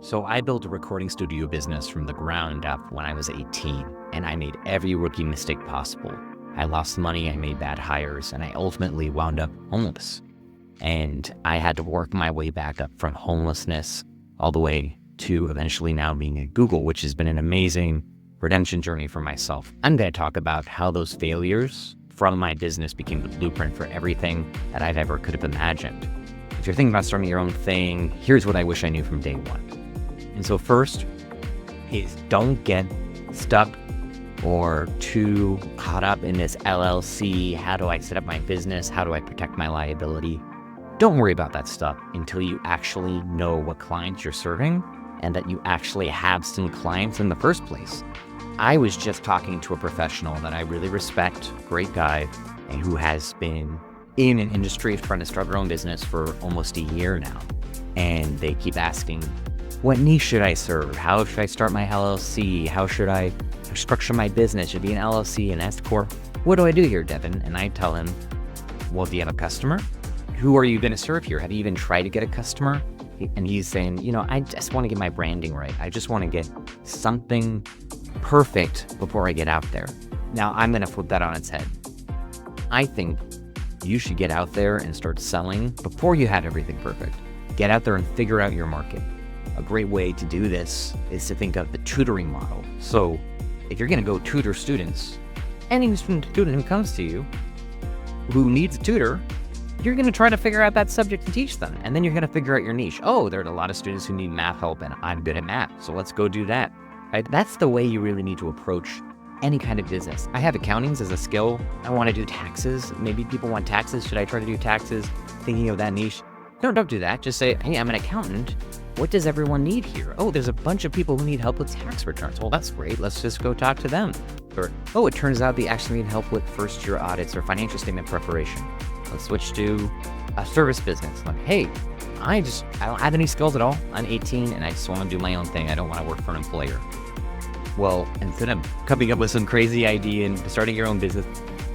So I built a recording studio business from the ground up when I was 18, and I made every rookie mistake possible. I lost money, I made bad hires, and I ultimately wound up homeless. And I had to work my way back up from homelessness all the way to eventually now being at Google, which has been an amazing redemption journey for myself. I'm going to talk about how those failures from my business became the blueprint for everything that I've ever could have imagined. If you're thinking about starting your own thing, here's what I wish I knew from day one. And so first is don't get stuck or too caught up in this LLC. How do I set up my business? How do I protect my liability? Don't worry about that stuff until you actually know what clients you're serving and that you actually have some clients in the first place. I was just talking to a professional that I really respect, great guy, and who has been in an industry trying to start their own business for almost a year now. And they keep asking, what niche should I serve? How should I start my LLC? How should I structure my business? Should it be an LLC, an S Corp? What do I do here, Devin? And I tell him, well, do you have a customer? Who are you going to serve here? Have you even tried to get a customer? And he's saying, I just want to get my branding right. I just want to get something perfect before I get out there. Now, I'm going to flip that on its head. I think you should get out there and start selling before you have everything perfect. Get out there and figure out your market. A great way to do this is to think of the tutoring model. So if you're going to go tutor students, any student who comes to you who needs a tutor, you're going to try to figure out that subject to teach them. And then you're going to figure out your niche. Oh, there are a lot of students who need math help and I'm good at math. So let's go do that. Right? That's the way you really need to approach any kind of business. I have accountings as a skill. I want to do taxes. Maybe people want taxes. Should I try to do taxes? Thinking of that niche. No, don't do that. Just say, hey, I'm an accountant. What does everyone need here? Oh, there's a bunch of people who need help with tax returns. Well, that's great. Let's just go talk to them. Or, oh, it turns out they actually need help with first-year audits or financial statement preparation. Let's switch to a service business. Like, hey, I don't have any skills at all. I'm 18 and I just want to do my own thing. I don't want to work for an employer. Well, instead of coming up with some crazy idea and starting your own business,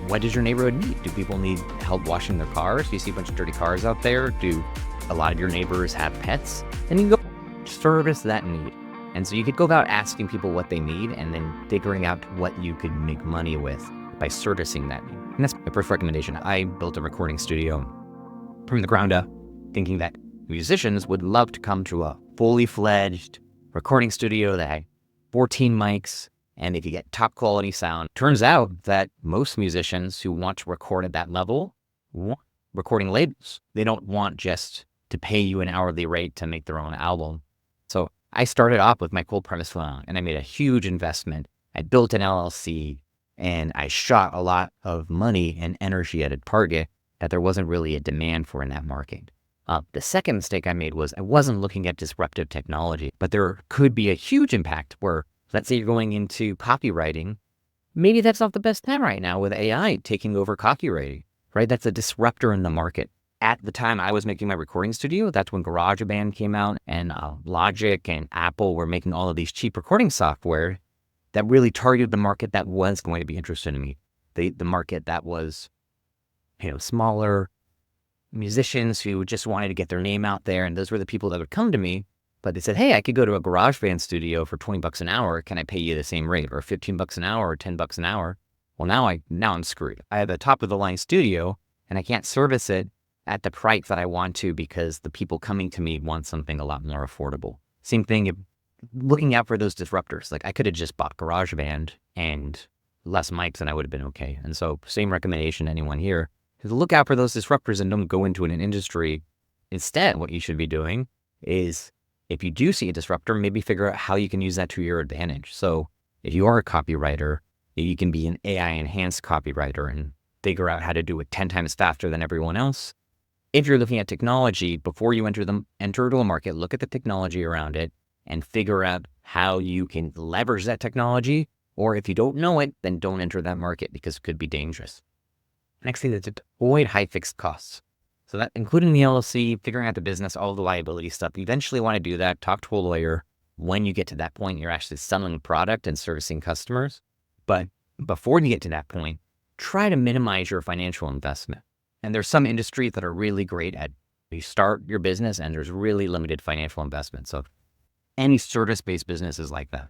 what does your neighborhood need? Do people need help washing their cars? Do you see a bunch of dirty cars out there? Do a lot of your neighbors have pets? And you can go service that need. And so you could go about asking people what they need and then figuring out what you could make money with by servicing that need. And that's my first recommendation. I built a recording studio from the ground up, thinking that musicians would love to come to a fully fledged recording studio that had 14 mics, and if you get top quality sound. Turns out that most musicians who want to record at that level want recording labels. They don't want just to pay you an hourly rate to make their own album. So I started off with my cold premise phone and I made a huge investment. I built an LLC and I shot a lot of money and energy at a target that there wasn't really a demand for in that market. The second mistake I made was I wasn't looking at disruptive technology, but there could be a huge impact where, let's say you're going into copywriting. Maybe that's not the best time right now with AI taking over copywriting, right? That's a disruptor in the market. At the time I was making my recording studio, that's when GarageBand came out and Logic and Apple were making all of these cheap recording software that really targeted the market that was going to be interested in me. The market that was, smaller musicians who just wanted to get their name out there. And those were the people that would come to me, but they said, hey, I could go to a GarageBand studio for $20 an hour. Can I pay you the same rate, or $15 an hour or $10 an hour? Well, now I'm screwed. I have a top of the line studio and I can't service it at the price that I want to because the people coming to me want something a lot more affordable. Same thing, looking out for those disruptors. Like I could have just bought GarageBand and less mics and I would have been okay. And so same recommendation to anyone here is look out for those disruptors and don't go into an industry. Instead, what you should be doing is if you do see a disruptor, maybe figure out how you can use that to your advantage. So if you are a copywriter, you can be an AI enhanced copywriter and figure out how to do it 10 times faster than everyone else. If you're looking at technology, before you enter to a market, look at the technology around it and figure out how you can leverage that technology. Or if you don't know it, then don't enter that market because it could be dangerous. Next thing is to avoid high fixed costs. So that including the LLC, figuring out the business, all the liability stuff. You eventually want to do that. Talk to a lawyer. When you get to that point, you're actually selling product and servicing customers. But before you get to that point, try to minimize your financial investment. And there's some industries that are really great at you start your business and there's really limited financial investment. So Any service-based business is like that.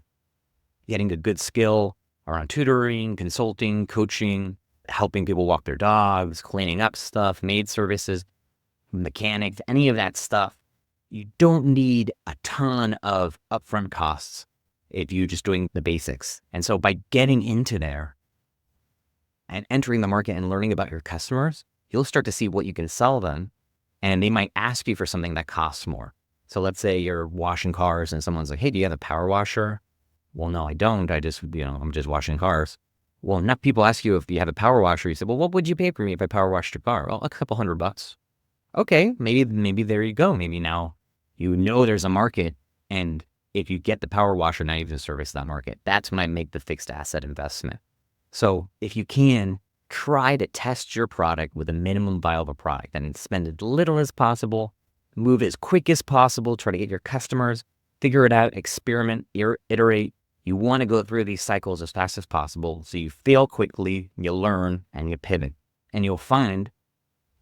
Getting a good skill around tutoring, consulting, coaching, helping people walk their dogs, cleaning up stuff, maid services, mechanics, any of that stuff. You don't need a ton of upfront costs if you're just doing the basics. And so by getting into there and entering the market and learning about your customers, you'll start to see what you can sell them. And they might ask you for something that costs more. So let's say you're washing cars and someone's like, hey, do you have a power washer? Well, no, I don't. I'm just washing cars. Well, enough people ask you if you have a power washer. You say, well, what would you pay for me if I power washed your car? Well, a couple $100. Okay, maybe there you go. Maybe now you know there's a market. And if you get the power washer, now you can service that market. That's when I make the fixed asset investment. So if you can, try to test your product with a minimum viable product and spend as little as possible, move as quick as possible, try to get your customers, figure it out, experiment, iterate. You want to go through these cycles as fast as possible so you fail quickly, you learn, and you pivot. And you'll find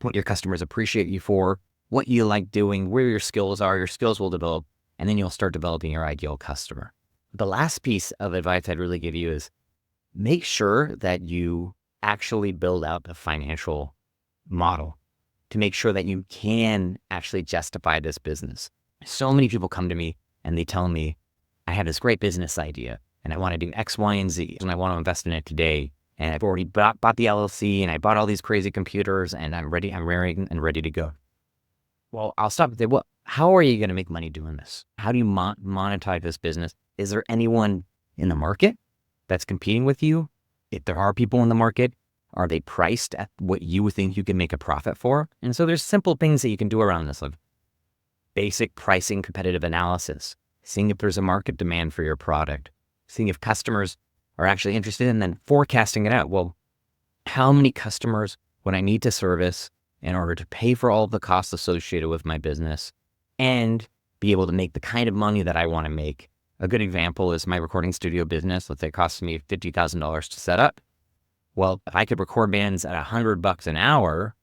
what your customers appreciate you for, what you like doing, where your skills are, your skills will develop, and then you'll start developing your ideal customer. The last piece of advice I'd really give you is make sure that you actually build out a financial model to make sure that you can actually justify this business. So many people come to me and they tell me, I have this great business idea and I want to do X, Y, and Z, and I want to invest in it today. And I've already bought the LLC and I bought all these crazy computers and I'm raring and ready to go. Well, I'll stop and say, well, how are you going to make money doing this? How do you monetize this business? Is there anyone in the market that's competing with you? If there are people in the market, are they priced at what you would think you can make a profit for? And so there's simple things that you can do around this, like basic pricing, competitive analysis, seeing if there's a market demand for your product, seeing if customers are actually interested, and then forecasting it out. Well, how many customers would I need to service in order to pay for all of the costs associated with my business and be able to make the kind of money that I want to make? A good example is my recording studio business. Let's say it costs me $50,000 to set up. Well, if I could record bands at $100 an hour,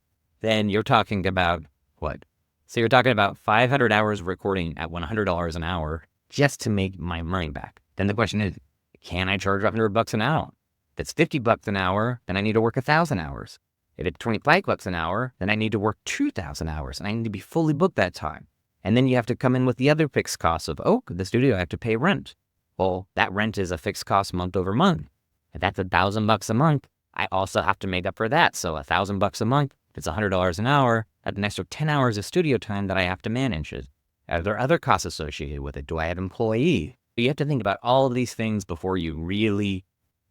then you're talking about what? So you're talking about 500 hours of recording at $100 an hour just to make my money back. Then the question is, can I charge $100 an hour? If it's $50 an hour, then I need to work 1,000 hours. If it's $25 an hour, then I need to work 2,000 hours and I need to be fully booked that time. And then you have to come in with the other fixed costs of, oh, the studio, I have to pay rent. Well, that rent is a fixed cost month over month. If that's $1,000 a month, I also have to make up for that. So $1,000 a month, if it's $100 an hour, that's an extra 10 hours of studio time that I have to manage. Are there other costs associated with it? Do I have employees? You have to think about all of these things before you really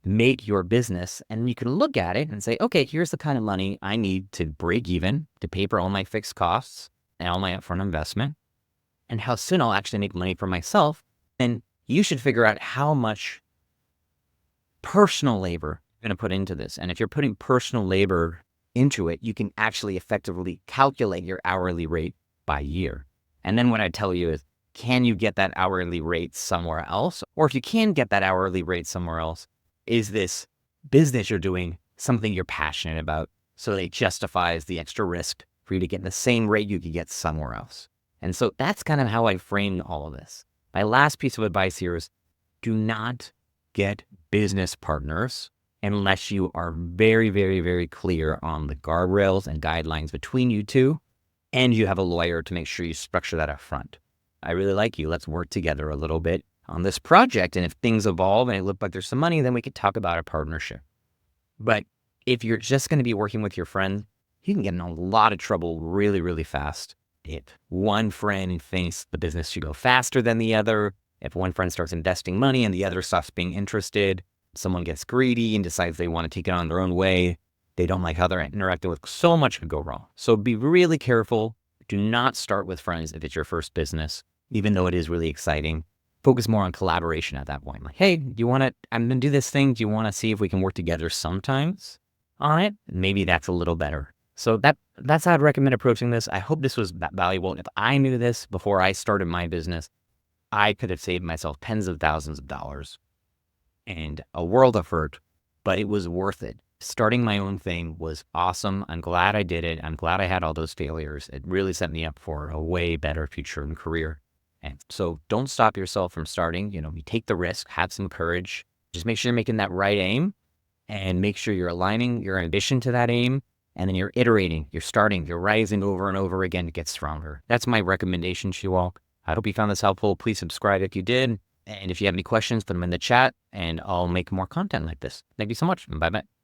make your business. And you can look at it and say, okay, here's the kind of money I need to break even, to pay for all my fixed costs and all my upfront investment, and how soon I'll actually make money for myself. And you should figure out how much personal labor you're going to put into this. And if you're putting personal labor into it, you can actually effectively calculate your hourly rate by year. And then what I tell you is, can you get that hourly rate somewhere else? Or if you can get that hourly rate somewhere else, is this business you're doing something you're passionate about so that it justifies the extra risk for you to get the same rate you could get somewhere else? And so that's kind of how I framed all of this. My last piece of advice here is, do not get business partners unless you are very, very, very clear on the guardrails and guidelines between you two, and you have a lawyer to make sure you structure that up front. I really like you. Let's work together a little bit on this project. And if things evolve and it looks like there's some money, then we could talk about a partnership. But if you're just going to be working with your friend, you can get in a lot of trouble really, really fast. If one friend thinks the business should go faster than the other, if one friend starts investing money and the other stops being interested, someone gets greedy and decides they want to take it on their own way, they don't like how they're interacting with, so much could go wrong. So be really careful. Do not start with friends if it's your first business, even though it is really exciting. Focus more on collaboration at that point. Like, hey, I'm going to do this thing. Do you want to see if we can work together sometimes on it? Maybe that's a little better. So that's how I'd recommend approaching this. I hope this was valuable. If I knew this before I started my business, I could have saved myself tens of thousands of dollars and a world of hurt, but it was worth it. Starting my own thing was awesome. I'm glad I did it. I'm glad I had all those failures. It really set me up for a way better future and career. And so don't stop yourself from starting. You take the risk, have some courage, just make sure you're making that right aim and make sure you're aligning your ambition to that aim. And then you're iterating, you're starting, you're rising over and over again to get stronger. That's my recommendation to you all. I hope you found this helpful. Please subscribe if you did. And if you have any questions, put them in the chat and I'll make more content like this. Thank you so much. Bye-bye.